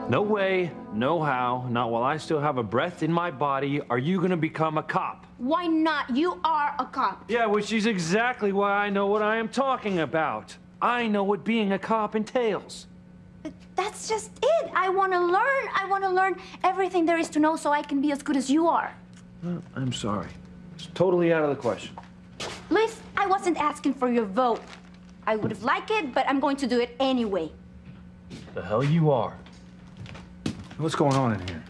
No way, no how, not while I still have a breath in my body, are you gonna become a cop. Why not? You are a cop. Yeah, which is exactly why I know what I am talking about. I know what being a cop entails. That's just it. I want to learn. I want to learn everything there is to know so I can be as good as you are. Well, I'm sorry. It's totally out of the question. Luis, I wasn't asking for your vote. I would have liked it, but I'm going to do it anyway. The hell you are. What's going on in here?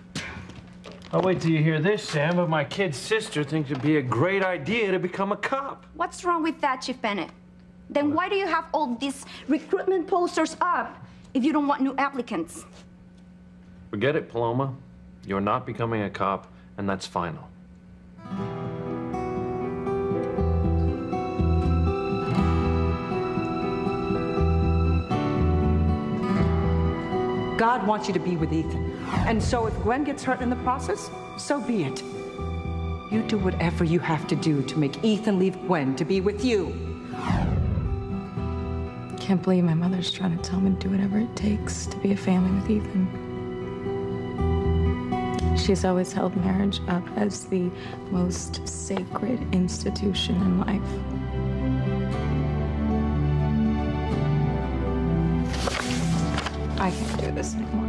I'll wait till you hear this, Sam, but my kid's sister thinks it'd be a great idea to become a cop. What's wrong with that, Chief Bennett? Then why do you have all these recruitment posters up if you don't want new applicants? Forget it, Paloma. You're not becoming a cop, and that's final. God wants you to be with Ethan. And so if Gwen gets hurt in the process, so be it. You do whatever you have to do to make Ethan leave Gwen to be with you. Can't believe my mother's trying to tell me to do whatever it takes to be a family with Ethan. She's always held marriage up as the most sacred institution in life. I can't do this anymore.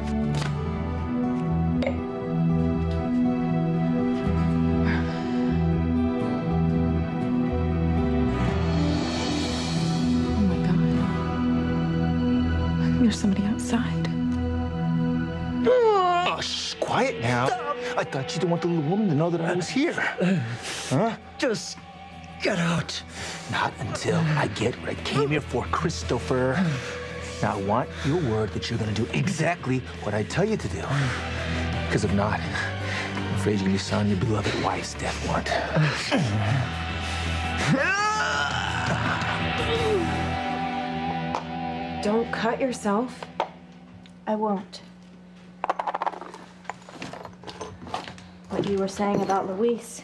Oh my God. There's somebody outside. Oh, shh, quiet now. Stop. I thought you didn't want the little woman to know that I was here. Huh? Just get out. Not until I get what I came here for, Christopher. Now, I want your word that you're going to do exactly what I tell you to do. Because if not, I'm afraid you're going to be signing your beloved wife's death warrant. Don't cut yourself. I won't. What you were saying about Luis.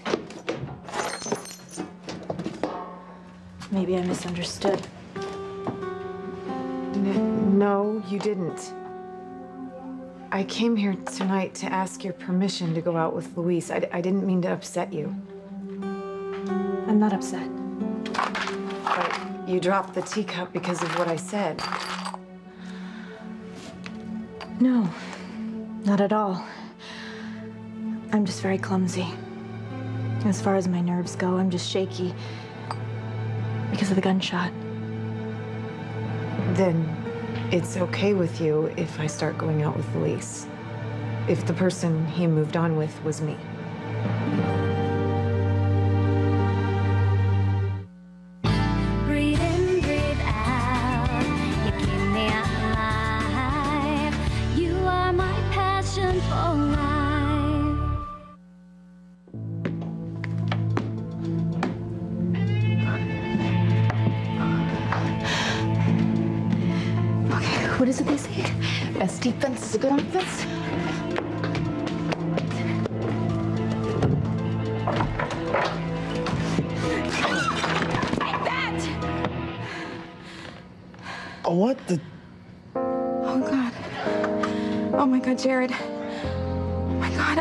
Maybe I misunderstood. No, you didn't. I came here tonight to ask your permission to go out with Luis. I didn't mean to upset you. I'm not upset. But you dropped the teacup because of what I said. No, not at all. I'm just very clumsy. As far as my nerves go, I'm just shaky because of the gunshot. Then it's okay with you if I start going out with Luis. If the person he moved on with was me. Breathe in, breathe out. You keep me alive. You are my passion for life. Okay, what is it they say? Best defense is a good offense. Like that! What the? Oh, God. Oh, my God, Jared. Oh, my God,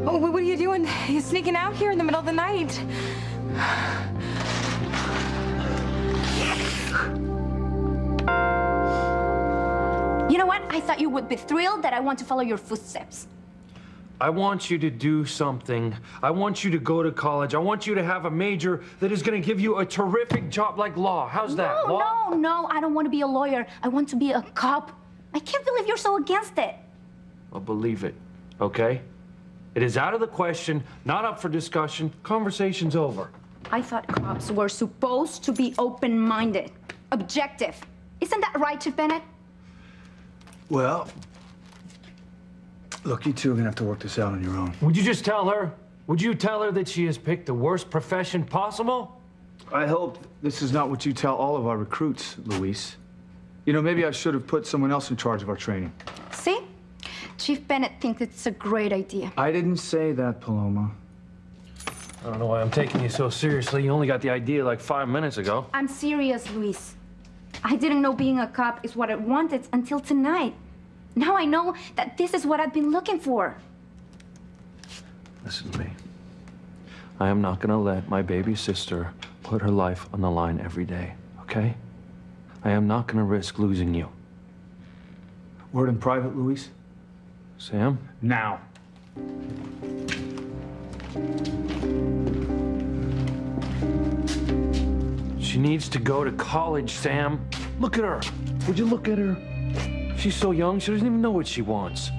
Oh, what are you doing? You're sneaking out here in the middle of the night. You know what? I thought you would be thrilled that I want to follow your footsteps. I want you to do something. I want you to go to college. I want you to have a major that is going to give you a terrific job like law. How's that? Law? No, I don't want to be a lawyer. I want to be a cop. I can't believe you're so against it. Well, believe it, okay? It is out of the question, not up for discussion. Conversation's over. I thought cops were supposed to be open-minded, objective. Isn't that right, Chief Bennett? Well, look, you two are going to have to work this out on your own. Would you just tell her? Would you tell her that she has picked the worst profession possible? I hope this is not what you tell all of our recruits, Luis. You know, maybe I should have put someone else in charge of our training. See? Chief Bennett thinks it's a great idea. I didn't say that, Paloma. I don't know why I'm taking you so seriously. You only got the idea like 5 minutes ago. I'm serious, Luis. I didn't know being a cop is what I wanted until tonight. Now I know that this is what I've been looking for. Listen to me. I am not gonna let my baby sister put her life on the line every day, okay? I am not gonna risk losing you. Word in private, Luis? Sam? Now. She needs to go to college, Sam. Look at her. Would you look at her? She's so young, she doesn't even know what she wants.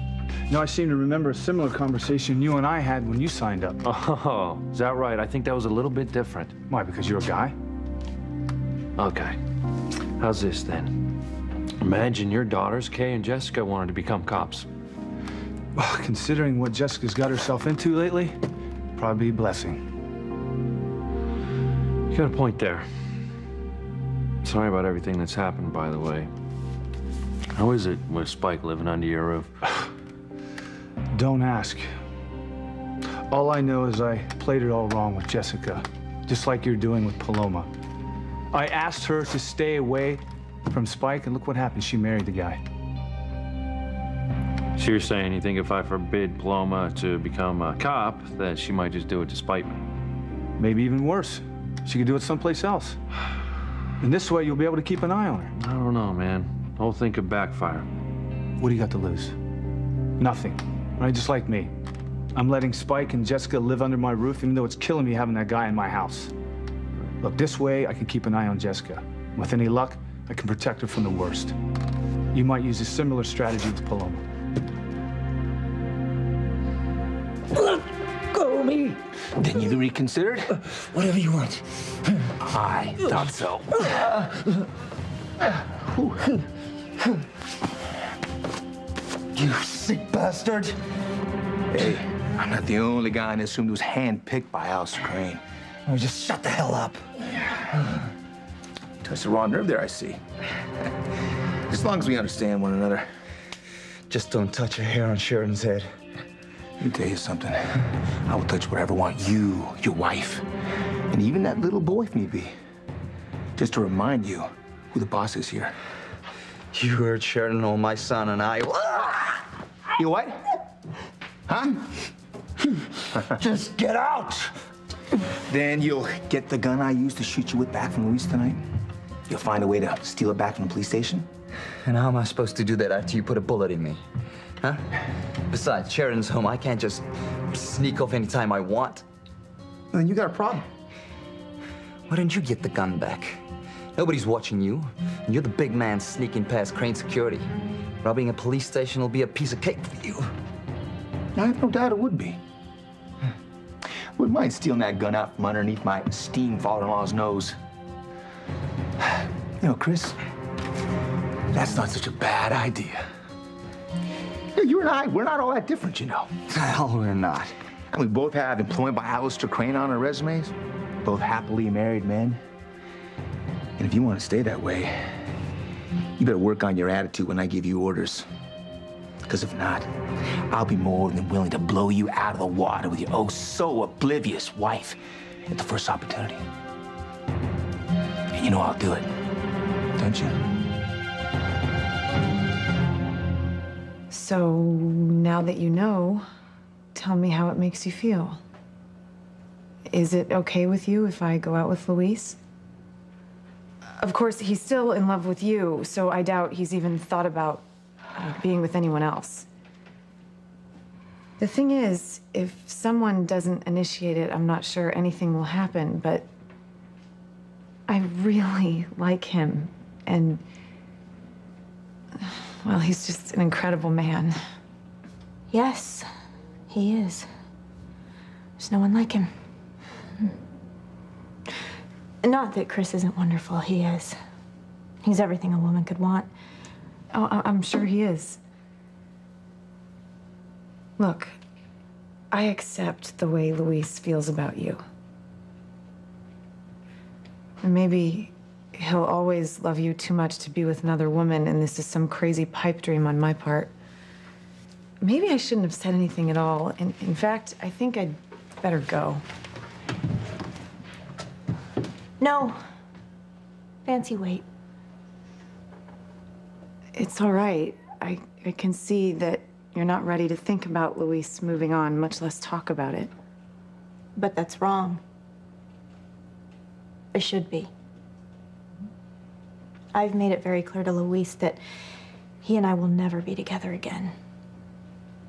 No, I seem to remember a similar conversation you and I had when you signed up. Oh, is that right? I think that was a little bit different. Why, because you're a guy? Okay. How's this then? Imagine your daughters, Kay and Jessica, wanted to become cops. Well, considering what Jessica's got herself into lately, probably a blessing. You got a point there. Sorry about everything that's happened, by the way. How is it with Spike living under your roof? Don't ask. All I know is I played it all wrong with Jessica, just like you're doing with Paloma. I asked her to stay away from Spike, and look what happened. She married the guy. So you're saying you think if I forbid Paloma to become a cop, that she might just do it to spite me? Maybe even worse. She could do it someplace else. And this way, you'll be able to keep an eye on her. I don't know, man. The whole thing could backfire. What do you got to lose? Nothing. Right? Just like me. I'm letting Spike and Jessica live under my roof, even though it's killing me having that guy in my house. Look, this way, I can keep an eye on Jessica. With any luck, I can protect her from the worst. You might use a similar strategy with Paloma. Let go of me. Then you reconsidered? Whatever you want. I thought so. You sick bastard. Hey, I'm not the only guy in this room who was handpicked by Alistair Crane. Oh, just shut the hell up. Touched the wrong nerve there, I see. As long as we understand one another. Just don't touch a hair on Sheridan's head. Let me tell you something. I will touch whatever I want you, your wife, and even that little boy if need be. Just to remind you who the boss is here. You heard Sheridan on my son and I. You what? Huh? Just get out! Then you'll get the gun I used to shoot you with back from Luis tonight. You'll find a way to steal it back from the police station. And how am I supposed to do that after you put a bullet in me? Huh? Besides, Sheridan's home. I can't just sneak off anytime I want. Well, then you got a problem. Why don't you get the gun back? Nobody's watching you. And you're the big man sneaking past Crane security. Robbing a police station will be a piece of cake for you. I have no doubt it would be. Wouldn't mind stealing that gun out from underneath my esteemed father-in-law's nose. You know, Chris, that's not such a bad idea. You and I, we're not all that different, you know. Hell, we're not. And we both have employment by Alistair Crane on our resumes. Both happily married men. And if you want to stay that way, you better work on your attitude when I give you orders. Because if not, I'll be more than willing to blow you out of the water with your oh so oblivious wife at the first opportunity. And you know I'll do it, don't you? So now that you know, tell me how it makes you feel. Is it okay with you if I go out with Luis? Of course, he's still in love with you, so I doubt he's even thought about being with anyone else. The thing is, if someone doesn't initiate it, I'm not sure anything will happen, but I really like him, and well, he's just an incredible man. Yes, he is. There's no one like him. Not that Chris isn't wonderful, he is. He's everything a woman could want. Oh, I'm sure he is. Look, I accept the way Luis feels about you. And maybe he'll always love you too much to be with another woman, and this is some crazy pipe dream on my part. Maybe I shouldn't have said anything at all. In fact, I think I'd better go. No. Fancy wait. It's all right. I I can see that you're not ready to think about Luis moving on, much less talk about it. But that's wrong. I should be. I've made it very clear to Luis that he and I will never be together again.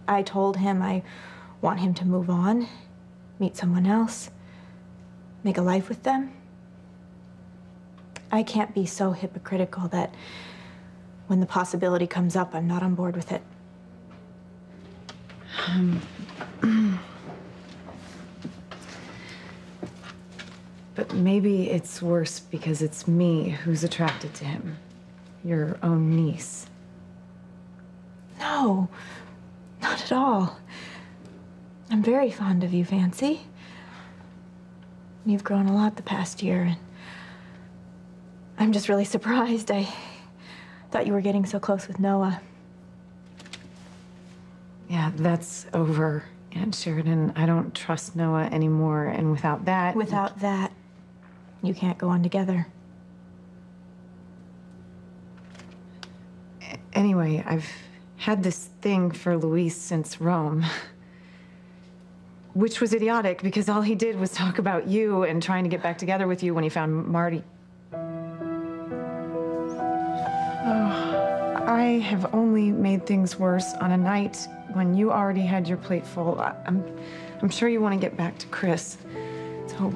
I told him I want him to move on, meet someone else, make a life with them. I can't be so hypocritical that when the possibility comes up, I'm not on board with it. But maybe it's worse because it's me who's attracted to him. Your own niece. No, not at all. I'm very fond of you, Fancy. You've grown a lot the past year, and I'm just really surprised. I thought you were getting so close with Noah. Yeah, that's over, Aunt Sheridan. I don't trust Noah anymore, and without that... Without that, you can't go on together. Anyway, I've had this thing for Luis since Rome. Which was idiotic, because all he did was talk about you and trying to get back together with you when he found Marty. Oh, I have only made things worse on a night when you already had your plate full. I'm sure you want to get back to Chris. So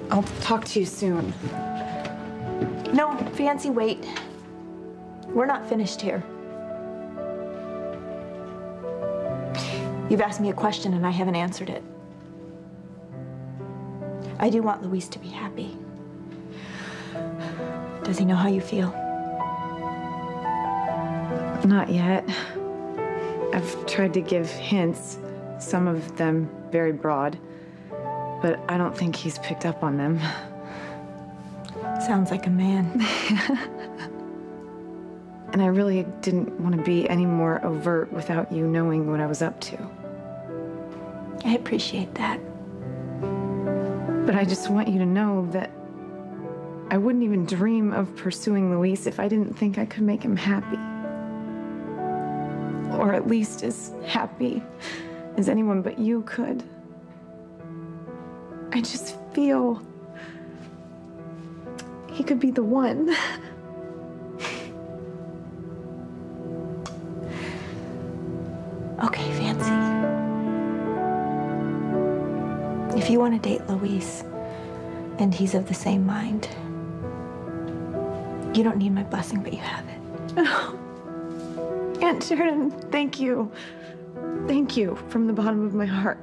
I'll talk to you soon. No, Fancy, wait. We're not finished here. You've asked me a question and I haven't answered it. I do want Luis to be happy. Does he know how you feel? Not yet. I've tried to give hints, some of them very broad, but I don't think he's picked up on them. Sounds like a man. And I really didn't want to be any more overt without you knowing what I was up to. I appreciate that. But I just want you to know that I wouldn't even dream of pursuing Luis if I didn't think I could make him happy. Or at least as happy as anyone but you could. I just feel he could be the one. Okay, Fancy. If you want to date Luis, and he's of the same mind, you don't need my blessing, but you have it. Oh. Aunt Sheridan, thank you. Thank you from the bottom of my heart.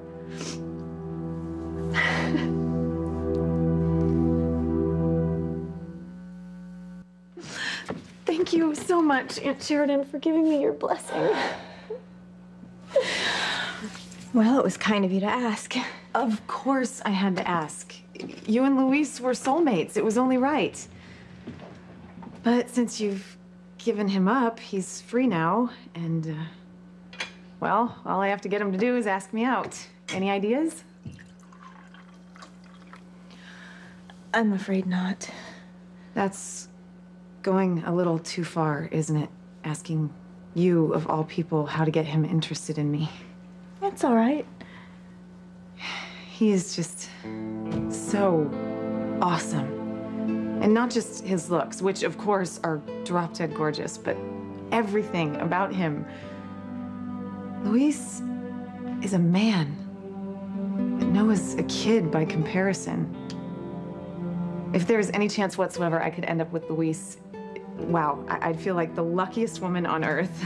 Thank you so much, Aunt Sheridan, for giving me your blessing. Well, it was kind of you to ask. Of course I had to ask. You and Luis were soulmates. It was only right. But since you've given him up, he's free now, and, well, all I have to get him to do is ask me out. Any ideas? I'm afraid not. That's going a little too far, isn't it? Asking you, of all people, how to get him interested in me. That's all right. He is just so awesome. And not just his looks, which of course are drop-dead gorgeous, but everything about him. Luis is a man. And Noah's a kid by comparison. If there was any chance whatsoever I could end up with Luis, wow, I'd feel like the luckiest woman on earth.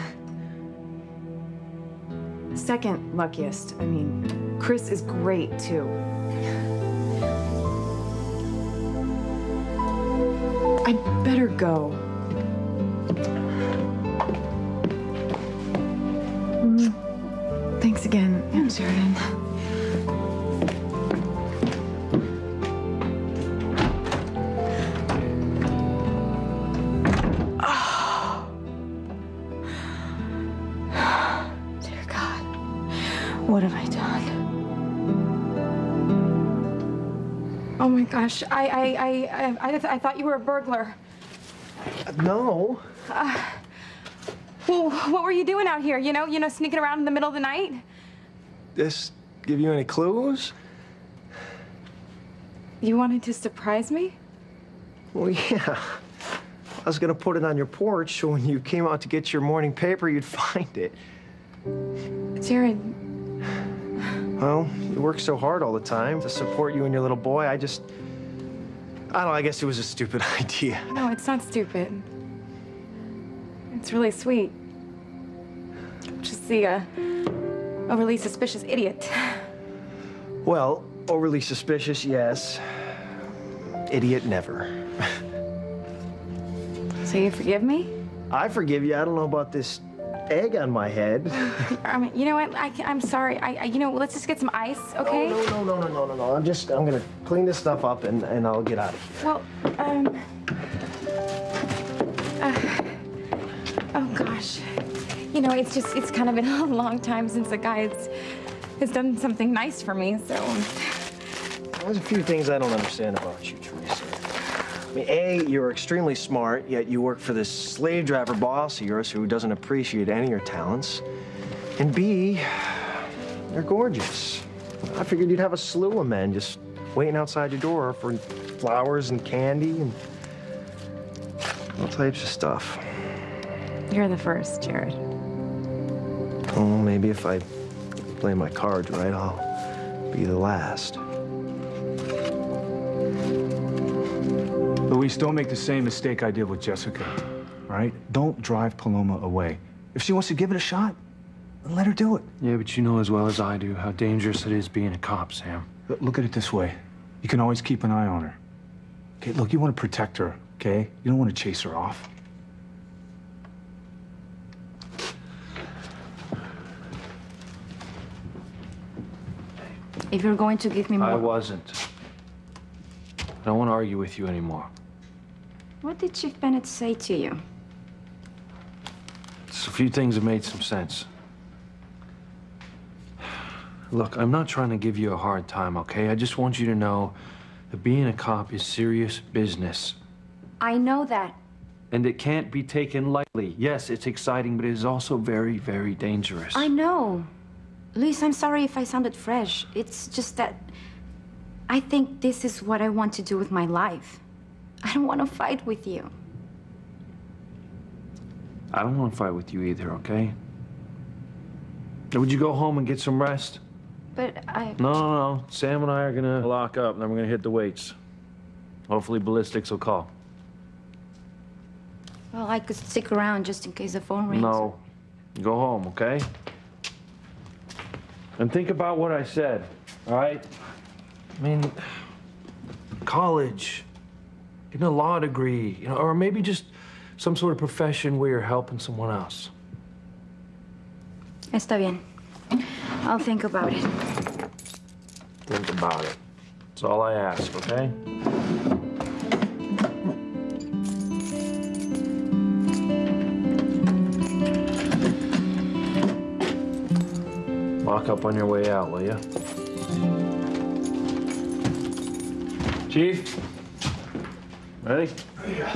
Second luckiest. I mean, Chris is great, too. I'd better go. Thanks again, Aunt Sheridan. Dear God, what have I done? Oh my gosh, I thought you were a burglar. No. Well, what were you doing out here? You know, sneaking around in the middle of the night? This give you any clues? You wanted to surprise me? Well, yeah. I was gonna put it on your porch so when you came out to get your morning paper, you'd find it. Jared. Well, you work so hard all the time to support you and your little boy. I don't know, I guess it was a stupid idea. No, it's not stupid. It's really sweet. Just the overly suspicious idiot. Well, overly suspicious, yes. Idiot, never. So you forgive me? I forgive you. I don't know about this egg on my head. I mean, you know what? I'm sorry. Let's just get some ice, okay? Oh, no. I'm gonna clean this stuff up and I'll get out of here. Well, oh gosh. You know, it's kind of been a long time since a guy has done something nice for me, so. There's a few things I don't understand about you, Teresa. I mean, A, you're extremely smart, yet you work for this slave driver boss of yours who doesn't appreciate any of your talents. And B, you're gorgeous. I figured you'd have a slew of men just waiting outside your door for flowers and candy and all types of stuff. You're the first, Jared. Well, maybe if I play my cards right, I'll be the last. Luis, don't make the same mistake I did with Jessica, all right? Don't drive Paloma away. If she wants to give it a shot, then let her do it. Yeah, but you know as well as I do how dangerous it is being a cop, Sam. Look at it this way. You can always keep an eye on her. Okay, look, you want to protect her, okay? You don't want to chase her off. If you're going to give me more... I wasn't. I don't want to argue with you anymore. What did Chief Bennett say to you? Just a few things that made some sense. Look, I'm not trying to give you a hard time, okay? I just want you to know that being a cop is serious business. I know that. And it can't be taken lightly. Yes, it's exciting, but it is also very, very dangerous. I know. Luis, I'm sorry if I sounded fresh. It's just that I think this is what I want to do with my life. I don't want to fight with you. I don't want to fight with you either, okay? Would you go home and get some rest? But I... No. Sam and I are gonna lock up, and then we're gonna hit the weights. Hopefully ballistics will call. Well, I could stick around just in case the phone rings. No. Go home, okay? And think about what I said, all right? I mean, college, getting a law degree, you know, or maybe just some sort of profession where you're helping someone else. Está bien. I'll think about it. Think about it. That's all I ask, okay? Lock up on your way out, will you? Chief? Ready? Yeah.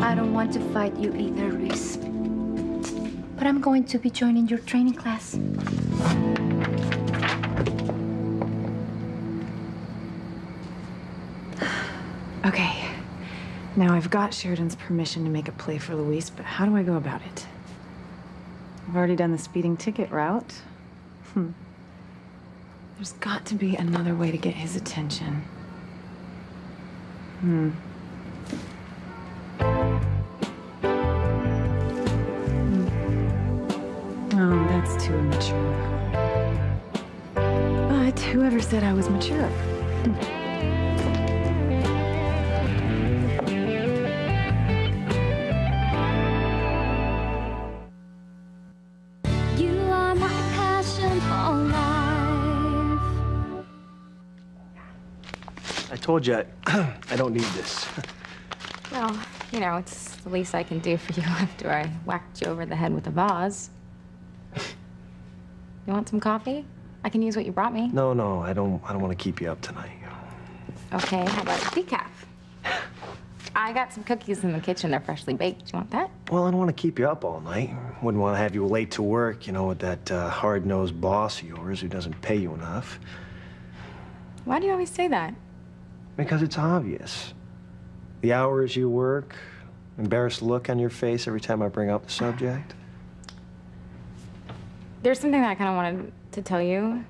I don't want to fight you either, Luis. But I'm going to be joining your training class. Okay. Now I've got Sheridan's permission to make a play for Luis, but how do I go about it? I've already done the speeding ticket route. There's got to be another way to get his attention. Oh, that's too immature. But whoever said I was mature? You are my passion for life. I told you, I don't need this. Well, You know, it's the least I can do for you after I whacked you over the head with a vase. You want some coffee? I can use what you brought me. No, I don't want to keep you up tonight. Okay, how about decaf? I got some cookies in the kitchen. They're freshly baked. You want that? Well, I don't want to keep you up all night. Wouldn't want to have you late to work, you know, with that hard-nosed boss of yours who doesn't pay you enough. Why do you always say that? Because it's obvious. The hours you work, embarrassed look on your face every time I bring up the subject. There's something that I kind of wanted to tell you.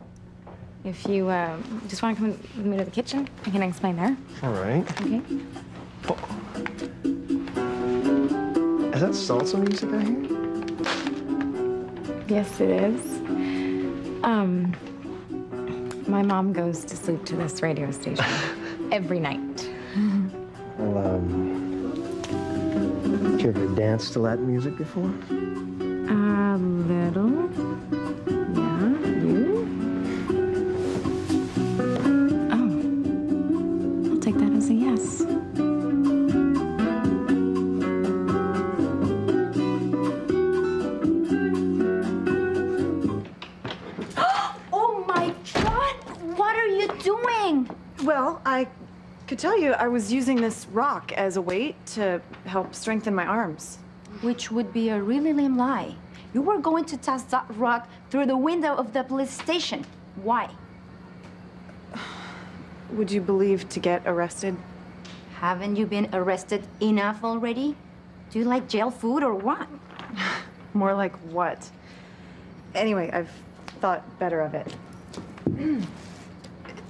If you just want to come with me to the kitchen, I can explain there. All right. Okay. Oh. Is that salsa music I hear? Yes, it is. My mom goes to sleep to this radio station every night. Well, did you ever dance to that music before? A little. Yeah, you? Oh. I'll take that as a yes. Oh my God! What are you doing? Well, I could tell you I was using this rock as a weight to help strengthen my arms. Which would be a really lame lie. You were going to toss that rock through the window of the police station. Why? Would you believe to get arrested? Haven't you been arrested enough already? Do you like jail food or what? More like what? Anyway, I've thought better of it.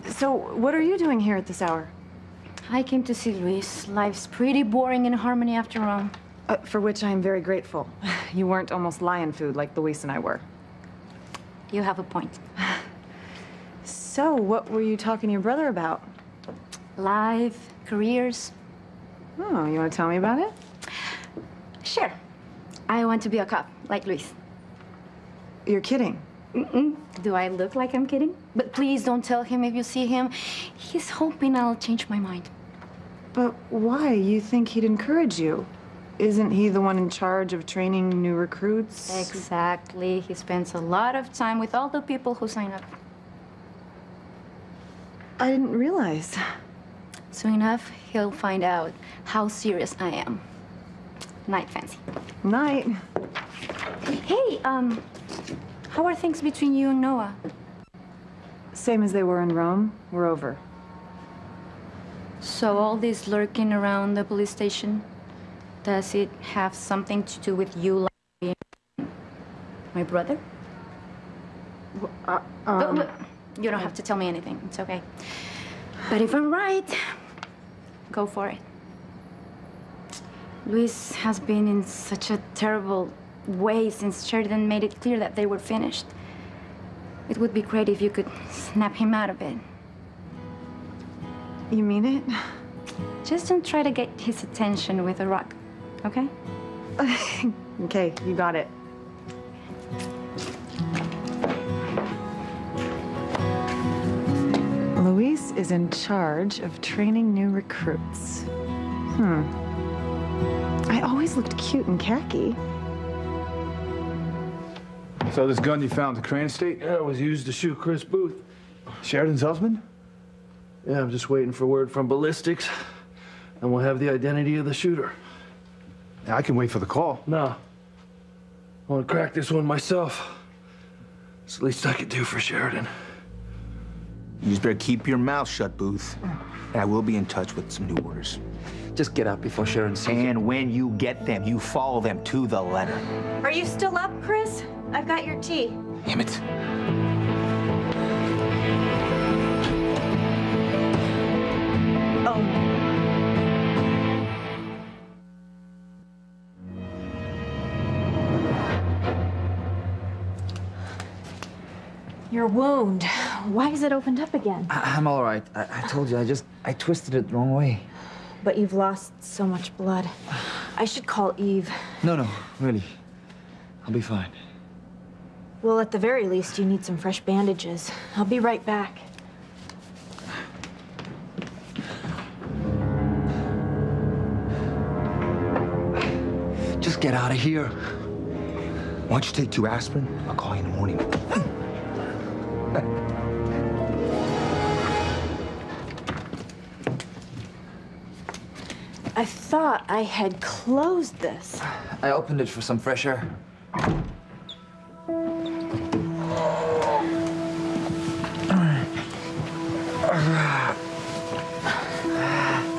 So, what are you doing here at this hour? I came to see Luis. Life's pretty boring in Harmony after all. For which I am very grateful. You weren't almost lion food like Luis and I were. You have a point. So, what were you talking to your brother about? Life, careers. Oh, you want to tell me about it? Sure. I want to be a cop, like Luis. You're kidding. Do I look like I'm kidding? But please don't tell him if you see him. He's hoping I'll change my mind. But why? You think he'd encourage you? Isn't he the one in charge of training new recruits? Exactly. He spends a lot of time with all the people who sign up. I didn't realize. Soon enough, he'll find out how serious I am. Night, Fancy. Night. Hey, how are things between you and Noah? Same as they were in Rome. We're over. So all this lurking around the police station, does it have something to do with you lying my brother? But you don't have to tell me anything. It's okay. But if I'm right, go for it. Luis has been in such a terrible way since Sheridan made it clear that they were finished. It would be great if you could snap him out of it. You mean it? Just don't try to get his attention with a rock, okay? Okay, you got it. Luis is in charge of training new recruits. I always looked cute in khaki. So this gun you found at the Crane Estate? Yeah, it was used to shoot Chris Booth. Sheridan's husband? Yeah, I'm just waiting for word from ballistics, and we'll have the identity of the shooter. Yeah, I can wait for the call. No. I want to crack this one myself. It's the least I could do for Sheridan. You just better keep your mouth shut, Booth. And I will be in touch with some new orders. Just get out before Sharon sees you. And when you get them, you follow them to the letter. Are you still up, Chris? I've got your tea. Damn it. Oh. Your wound. Why is it opened up again? I'm all right. I told you, I twisted it the wrong way. But you've lost so much blood. I should call Eve. No, really. I'll be fine. Well, at the very least, you need some fresh bandages. I'll be right back. get out of here. Why don't you take 2 aspirin? I'll call you in the morning. I thought I had closed this. I opened it for some fresh air.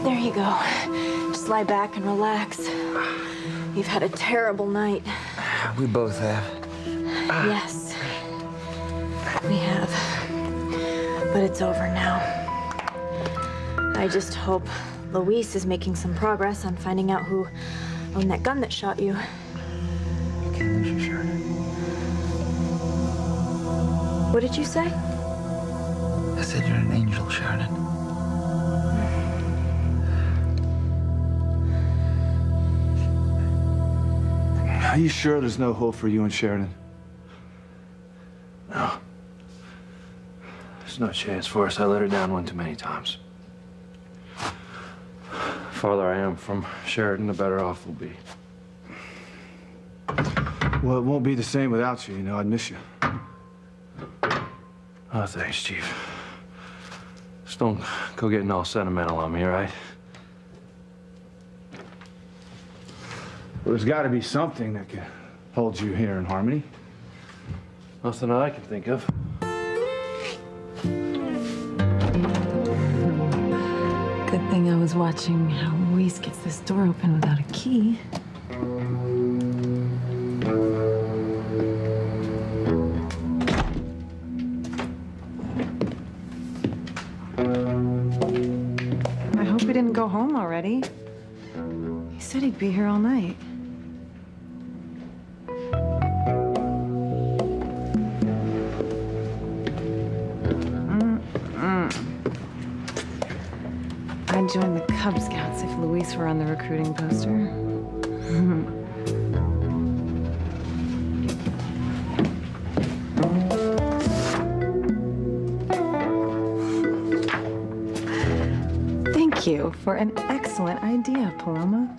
There you go. Just lie back and relax. You've had a terrible night. We both have. Yes, we have. But it's over now. I just hope Luis is making some progress on finding out who owned that gun that shot you. You can't lose your shirt. What did you say? I said you're an angel, Sheridan. Are you sure there's no hope for you and Sheridan? No. There's no chance for us. I let her down one too many times. The farther I am from Sheridan, the better off we'll be. Well, it won't be the same without you. You know, I'd miss you. Oh, thanks, Chief. Just don't go getting all sentimental on me, all right? Well, there's got to be something that can hold you here in Harmony. Nothing I can think of. Good thing I was watching how Luis gets this door open without a key. I hope he didn't go home already. He said he'd be here all night. I'd join the Cub Scouts if Luis were on the recruiting poster. Thank you for an excellent idea, Paloma.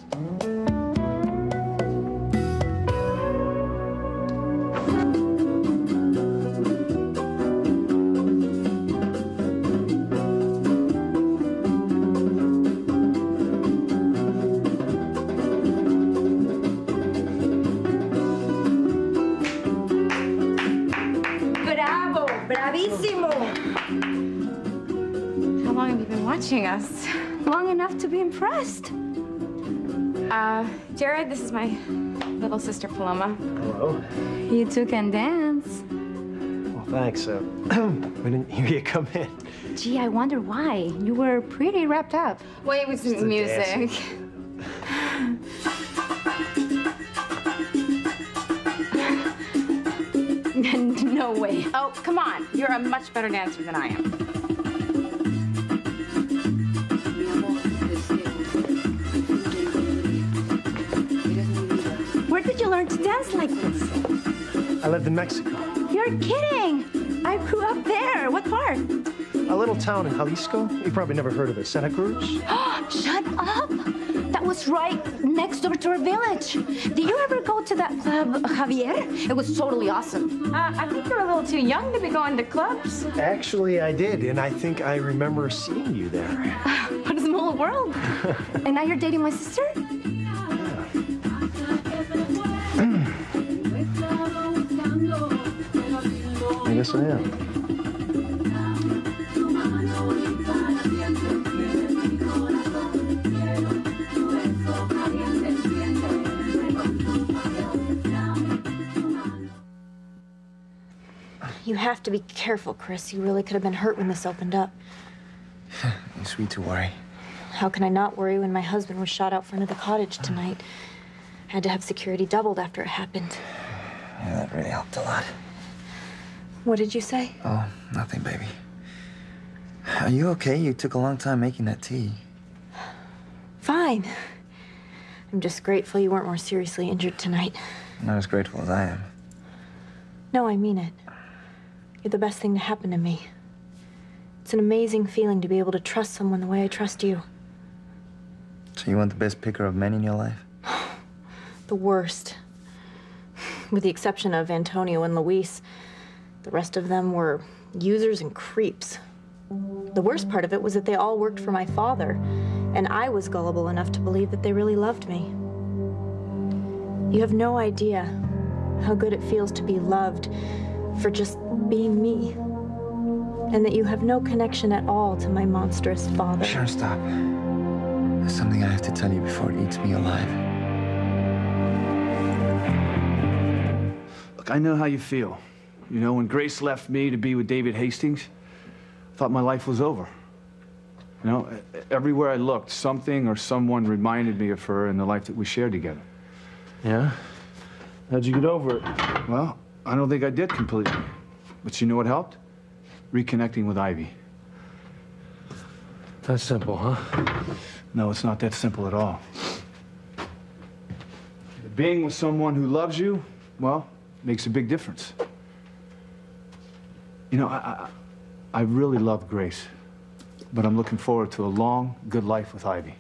Bravo! Bravissimo! How long have you been watching us? Long enough to be impressed. Jared, this is my little sister Paloma. Hello. You two can dance. Well, thanks. We didn't hear you come in. Gee, I wonder why. You were pretty wrapped up. Wait, with Just the music. dancing. No way. Oh, come on. You're a much better dancer than I am. Where did you learn to dance like this? I lived in Mexico. You're kidding. I grew up there. What part? A little town in Jalisco. You probably never heard of it. Santa Cruz? Shut up. That was right next door to our village. Did you ever go to that club, Javier? It was totally awesome. I think you're a little too young to be going to clubs. Actually, I did, and I think I remember seeing you there. What a small world. And now you're dating my sister? I guess I am. You have to be careful, Chris. You really could have been hurt when this opened up. You're sweet to worry. How can I not worry when my husband was shot out front of the cottage tonight? I had to have security doubled after it happened. Yeah, that really helped a lot. What did you say? Oh, nothing, baby. Are you okay? You took a long time making that tea. Fine. I'm just grateful you weren't more seriously injured tonight. Not as grateful as I am. No, I mean it. You're the best thing to happen to me. It's an amazing feeling to be able to trust someone the way I trust you. So you want the best picker of men in your life? The worst. With the exception of Antonio and Luis, the rest of them were users and creeps. The worst part of it was that they all worked for my father, and I was gullible enough to believe that they really loved me. You have no idea how good it feels to be loved for just being me, and that you have no connection at all to my monstrous father. Sharon, stop. There's something I have to tell you before it eats me alive. Look, I know how you feel. You know, when Grace left me to be with David Hastings, I thought my life was over. You know, everywhere I looked, something or someone reminded me of her and the life that we shared together. Yeah? How'd you get over it? Well, I don't think I did completely. But you know what helped? Reconnecting with Ivy. That's simple, huh? No, it's not that simple at all. Being with someone who loves you, well, makes a big difference. You know, I really love Grace, but I'm looking forward to a long, good life with Ivy.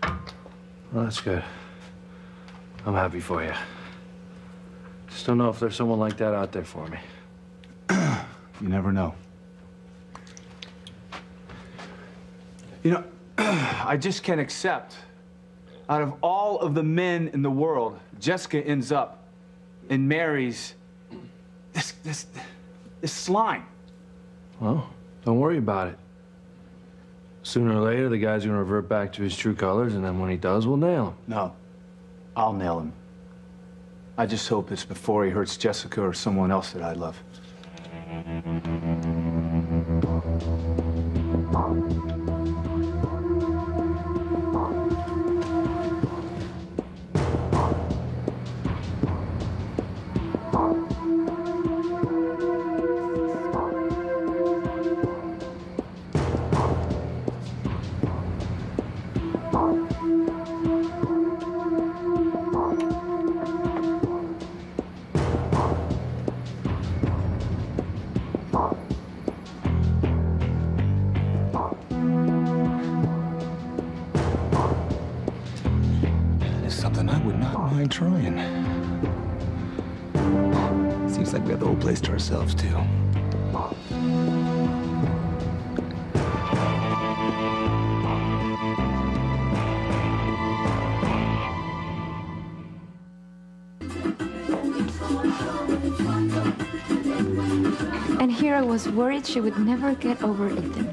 Well, that's good. I'm happy for you. Just don't know if there's someone like that out there for me. You never know. You know, I just can't accept, out of all of the men in the world, Jessica ends up and marries this slime. Well, don't worry about it. Sooner or later, the guy's gonna revert back to his true colors, and then when he does, we'll nail him. No, I'll nail him. I just hope it's before he hurts Jessica or someone else that I love. Trying. Seems like we have the whole place to ourselves, too. And here I was worried she would never get over Ethan.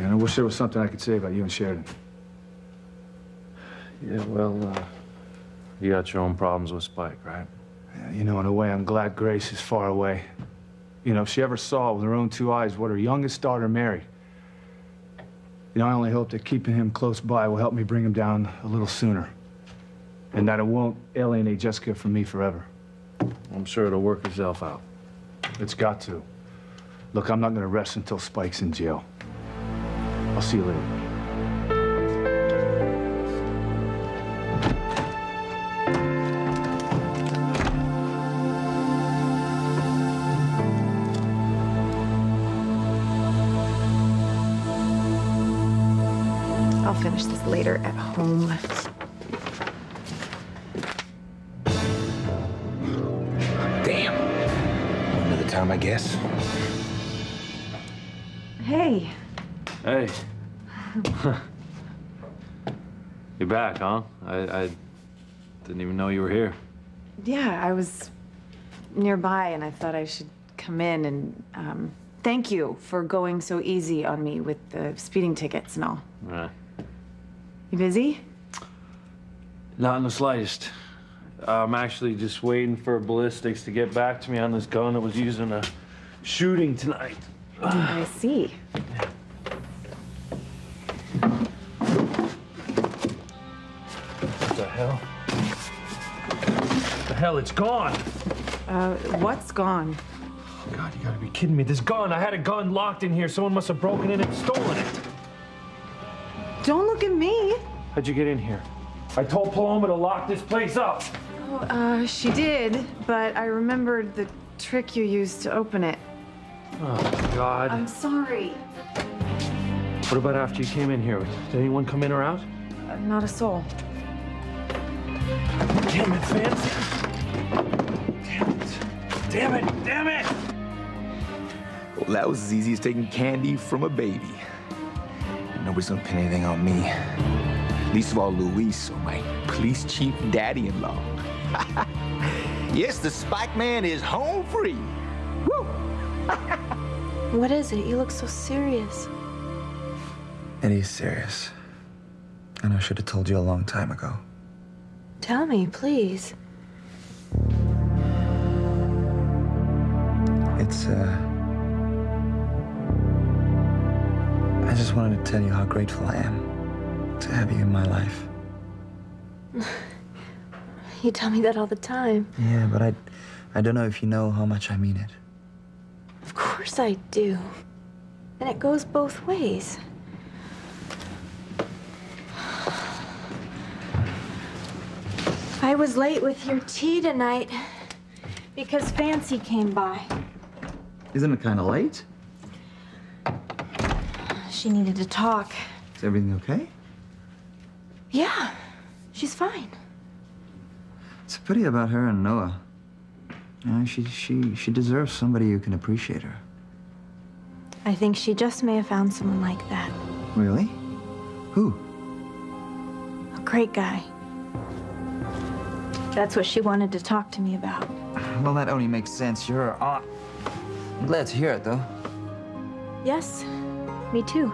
I wish there was something I could say about you and Sheridan. Yeah, well, you got your own problems with Spike, right? Yeah, you know, in a way, I'm glad Grace is far away. You know, if she ever saw with her own two eyes what her youngest daughter married, you know, I only hope that keeping him close by will help me bring him down a little sooner. And that it won't alienate Jessica from me forever. I'm sure it'll work itself out. It's got to. Look, I'm not gonna rest until Spike's in jail. I'll see you later. I'll finish this later at home. Damn. Another time, I guess. Hey. Hey. You're back, huh? I didn't even know you were here. Yeah, I was nearby and I thought I should come in and thank you for going so easy on me with the speeding tickets and all. Right. You busy? Not in the slightest. I'm actually just waiting for ballistics to get back to me on this gun that was used in a shooting tonight. I see. What the hell? What the hell? It's gone. What's gone? God, you gotta be kidding me. This gun, I had a gun locked in here. Someone must have broken in and stolen it. Don't look at me. How'd you get in here? I told Paloma to lock this place up. Oh, she did, but I remembered the trick you used to open it. Oh, God. I'm sorry. What about after you came in here? Did anyone come in or out? Not a soul. Damn it, Fancy. Damn it. Damn it. Damn it. Well, that was as easy as taking candy from a baby. Nobody's gonna pin anything on me. Least of all Luis, or my police chief daddy-in-law. Yes, the Spike Man is home free. Woo! What is it? You look so serious. It is serious. And I should have told you a long time ago. Tell me, please. It's, I just wanted to tell you how grateful I am to have you in my life. You tell me that all the time. Yeah, but I don't know if you know how much I mean it. Of course I do. And it goes both ways. I was late with your tea tonight because Fancy came by. Isn't it kind of late? She needed to talk. Is everything okay? Yeah, she's fine. It's a pity about her and Noah. You know, she deserves somebody who can appreciate her. I think she just may have found someone like that. Really? Who? A great guy. That's what she wanted to talk to me about. Well, that only makes sense. You're her aunt. I'm glad to hear it, though. Yes, me too.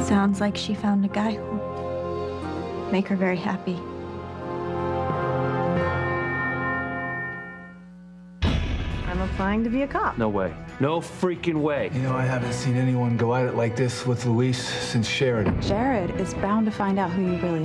Sounds like she found a guy who'll make her very happy. I'm applying to be a cop. No way. No freaking way. You know, I haven't seen anyone go at it like this with Luis since Sheridan. Jared is bound to find out who you really are.